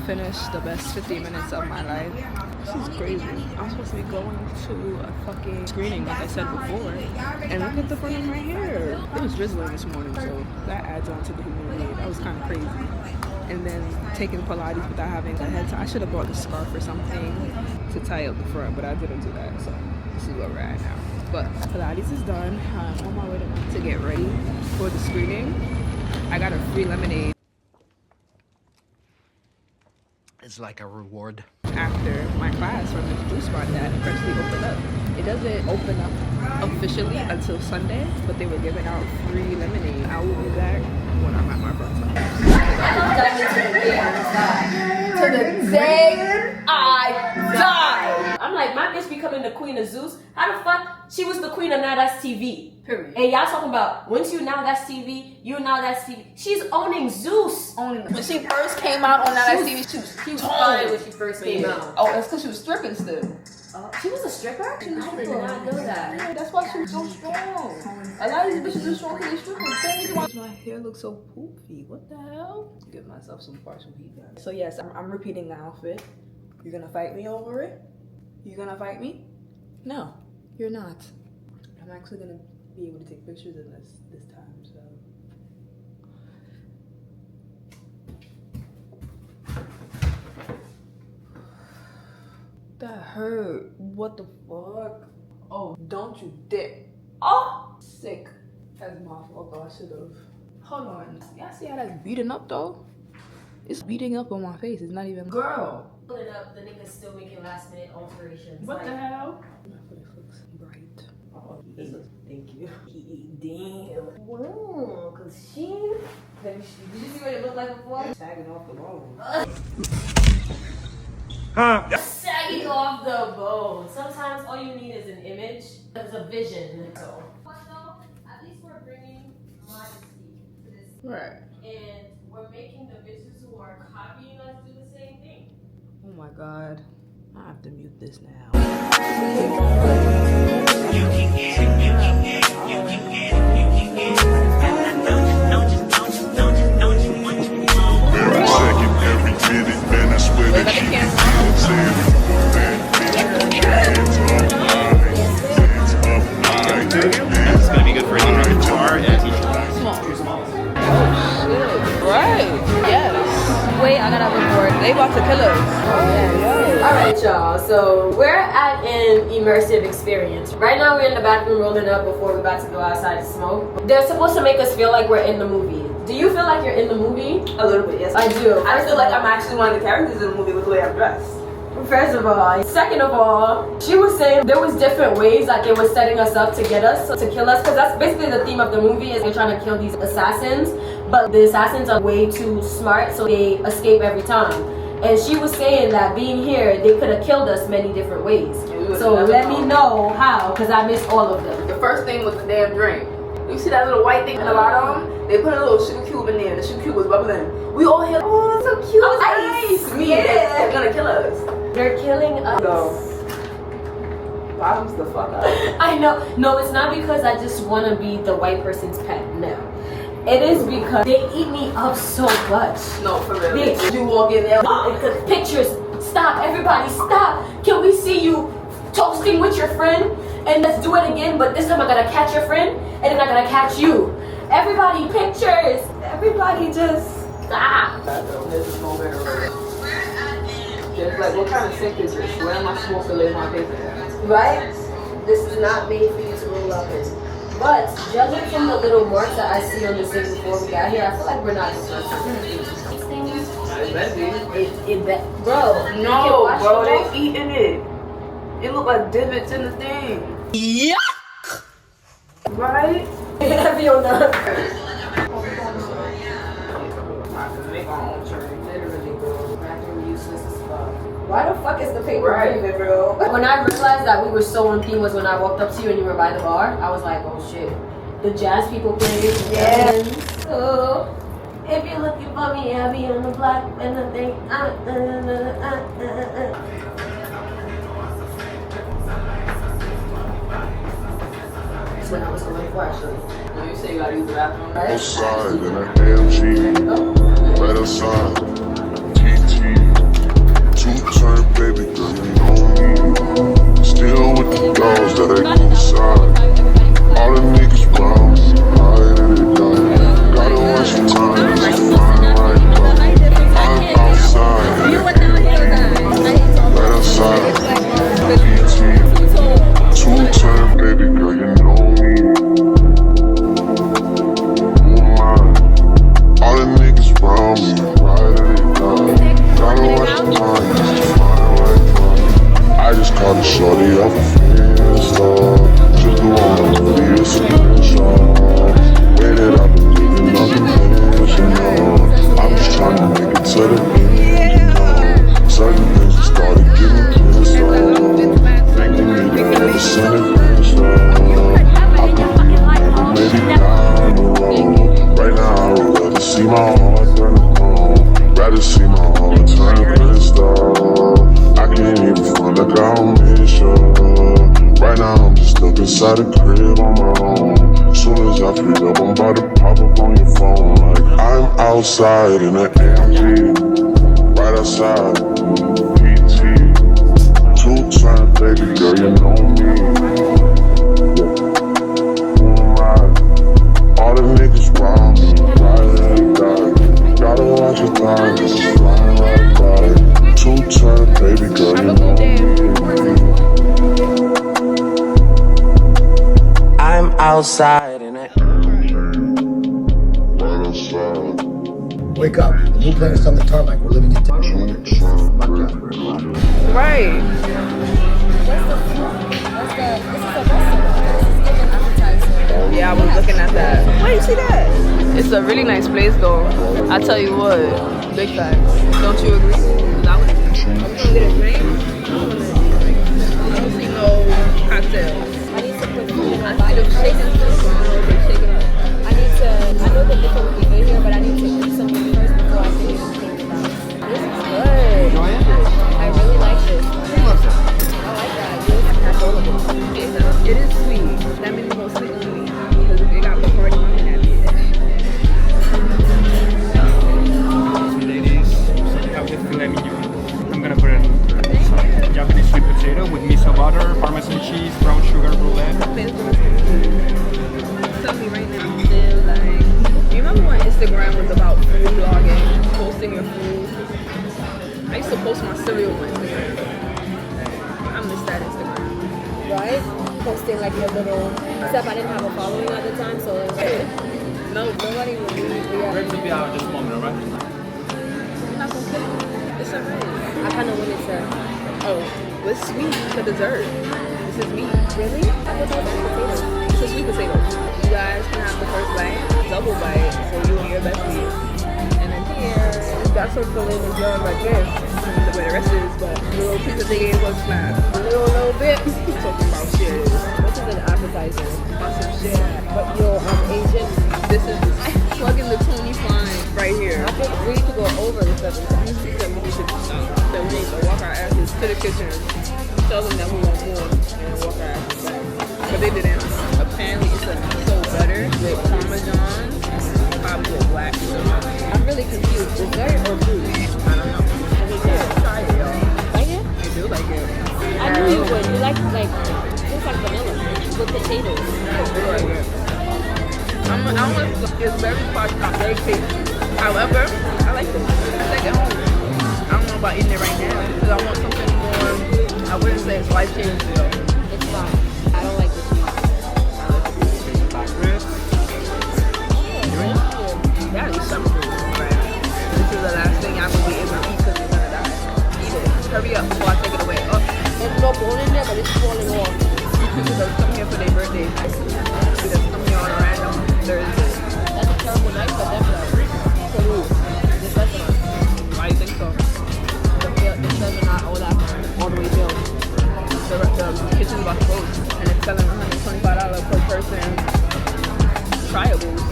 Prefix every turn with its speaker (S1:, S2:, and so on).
S1: finished the best 15 minutes of my life. This is crazy. I'm supposed to be going to a fucking screening, like I said before. And look at the frame right here. It was drizzling this morning, so that adds on to the humidity. That was kind of crazy. And then taking Pilates without having a head tie. I should have bought a scarf or something to tie up the front, but I didn't do that. So this is where we're at now. But Pilates is done. I'm on my way to get ready for the screening. I got a free lemonade.
S2: It's like a reward.
S1: After my class from the juice spot that freshly opened up. It doesn't open up officially until Sunday, but they were giving out free lemonade. I will be back when I'm at my friend's house.
S3: To the day I die. I'm like, my bitch becoming the queen of Zeus. How the fuck? She was the queen of Now That's TV. Period. And y'all talking about, once you Now That's TV, you Now That's TV. She's owning Zeus.
S1: When she first came out on Now That's TV, she was
S3: fine when she first came out.
S1: Oh, that's because she was stripping still.
S3: She was a stripper? I did not know that.
S1: Yeah, that's why she was so strong. A lot of these bitches are strong because they stripping. My hair looks so poofy. What the hell? Give myself some partial heat. So yes, I'm repeating the outfit. You're gonna fight me over it? You gonna fight me? No, you're not. I'm actually gonna be able to take pictures in this time, so. That hurt. What the fuck? Oh, don't you dare. Oh, sick. That's my fault though. I should have. Hold on. Y'all see how that's beating up though? It's beating up on my face. It's not even. Girl.
S3: Pulling up, the nigga's still making last minute alterations.
S1: What the hell? My face looks bright.
S3: Oh, thank you. Damn. Wow, cause she. Did you see what it looked like before?
S1: Sagging off the bone.
S3: Sagging off the bone. Sometimes all you need is an image. There's a vision. So. But though, at least we're bringing modesty to this.
S1: Right.
S3: And we're making the bitches who are copying us do the same thing.
S1: Oh my god. I have to mute this now.
S4: Every second, every minute, man, I swear that she is
S2: It's gonna be good for any guitar and t-shirt.
S1: Right. Yes. Wait, I gotta record. They about to kill us.
S3: Alright y'all, so we're at an immersive experience. Right now we're in the bathroom rolling up before we're about to go outside to smoke. They're supposed to make us feel like we're in the movie. Do you feel like you're in the movie?
S5: A little bit, yes.
S3: I do.
S5: I feel like I'm actually one of the characters in the movie with the way I'm dressed.
S3: First of all. Second of all, she was saying there was different ways like it was setting us up to get us, to kill us. Because that's basically the theme of the movie is they're trying to kill these assassins. But the assassins are way too smart, so they escape every time. And she was saying that being here, they could have killed us many different ways. So let me know how, because I missed all of them.
S5: The first thing was the damn drink. You see that little white thing in the bottom? They put a little sugar cube in there. The sugar cube was bubbling. We all hit, oh, it's so cute. Ice. They're gonna kill us.
S3: They're killing us.
S5: So, bottoms the fuck up.
S3: I know. No, it's not because I just want to be the white person's pet. No. It is because they eat me up so much.
S5: No, for real. You walk in there.
S3: Pictures. Stop. Everybody stop. Can we see you toasting with your friend? And let's do it again, but this time I gotta catch your friend and then I gotta catch you. Everybody pictures. Everybody just stop.
S5: This is no better. Just like, what kind of sick is this? Where am I supposed to lay my paper at?
S3: Right? This is not made for you to roll up in. But judging from the little marks that I see on the sink before we got here, I feel like we're not disgusting. These things. Bro,
S5: no, bro, they eating it. It look like divots in the thing.
S3: Yeah.
S5: Right?
S3: Heavy on that. Why the fuck is the paper moving, bro? When I realized that we were so on theme was when I walked up to you and you were by the bar. I was like, oh shit. The jazz people played.
S5: Yes.
S3: So, if you're looking for me, I'll be on the block and the thing. That's what I was going for actually.
S5: No, you say you gotta use the bathroom, right?
S4: outside in a damn G. Right outside. TT. baby girl, you know me. Still with the dogs that ain't inside. All the niggas round me, higher than they die. Gotta watch the time, just flying right by. I'm outside, right outside. PT, two-time baby girl, you know me. Who am I? All the niggas round me, higher than they die. Gotta watch the time, just flying right by. I just called the shorty off a Insta. Just do all the movie, it's a screenshot. Way that I've been living, nothing intentional. I'm just trying to make it to the end, you know. Certain things just started getting pissed off. Making me the innocent adventure. I could be remember maybe down the road. Right now I would rather see my heart turn to home. Rather see my heart turn pissed off. I can't even front like I don't miss you. Right now I'm just stuck inside the crib on my own. Soon as I free up, I'm about to pop up on your phone. Like I'm outside in the AMG, right outside, PT. Two-time baby girl, you know me. Who am I? All the niggas round me, right and die. Gotta watch your time, just flying right by. Two-time baby girl, you know me.
S6: I'm outside in it.
S4: Right outside.
S7: Wake up. The new plan is on the tarmac. We're living in
S4: Two-time baby girl.
S1: Right. Yeah, I was looking at that. Where you see that? It's a really nice place though. I tell you what, big facts. Don't you agree? 'Cause I was gonna get a drink. I don't see no cocktails.
S3: I need to put food in my
S1: I
S3: body.
S1: see them shaking stuff. I
S3: I know the different people here, but I need to eat something first before I can even think about it. This is good. I really like this. I like that. This has all of it.
S1: It is sweet. That means it's most sweet on me. Because it got the party on it.
S8: Ladies, have the filet mignon. I'm gonna put in some Japanese sweet potato with miso butter, parmesan cheese, brown sugar roulette.
S1: Tell me right now, still like, you remember when Instagram was about food vlogging, posting your food? I used to post my cereal on Instagram. I miss that Instagram.
S3: Right? Posting like your little stuff. I didn't have a following at the time, so it was like,
S1: No,
S3: nobody would leave me.
S8: We're to be out this moment, alright?
S1: you're not gonna kill me. It's alright.
S3: I kind of wanted to.
S1: Oh, it's sweet for dessert. This is meat.
S3: Really? I thought that was potatoes.
S1: It's a sweet potato. You guys can have the first bite, double bite, so you and your bestie. And then here, got some filling and jar like this. I don't know the way the rest is, but the little pizza they gave us flat. A little bit. Talking about shit.
S3: This is an appetizer.
S1: About some shit.
S3: But yo, I'm Asian.
S1: This is plugging the Tony Fine right here.
S3: I think we need to go over this every time.
S1: That we need to stop. That we need to walk our asses to the kitchen, tell them that we want more, and walk our asses back. But they didn't. Apparently it's a miso butter with Parmesan and probably with black sugar.
S3: I'm really confused. Dessert or food?
S1: I don't know. Try it, y'all.
S3: Like it?
S1: I do like it.
S3: I knew you would. You like tastes like vanilla with potatoes.
S1: I do like it. It's very parched out, very tasty. However, I like it. I like it home. I don't know about eating it right now because I want something more. I wouldn't say it's life changing though.
S3: It's fine. I don't like the cheese.
S1: Yeah, eat some food. Right. This is the last thing y'all gonna be able to eat because you're gonna die. Eat it. Hurry up before I take it away. Oh.
S3: There's no bone in there, but it's falling off.
S1: Because come here for their birthday. Because come here on a random Thursday.
S3: That's a terrible night for them, though. For who? This restaurant.
S1: Why do you think so?
S3: The sales are not all the way built.
S1: The kitchen's about to close. And it's selling $125 per person tryables.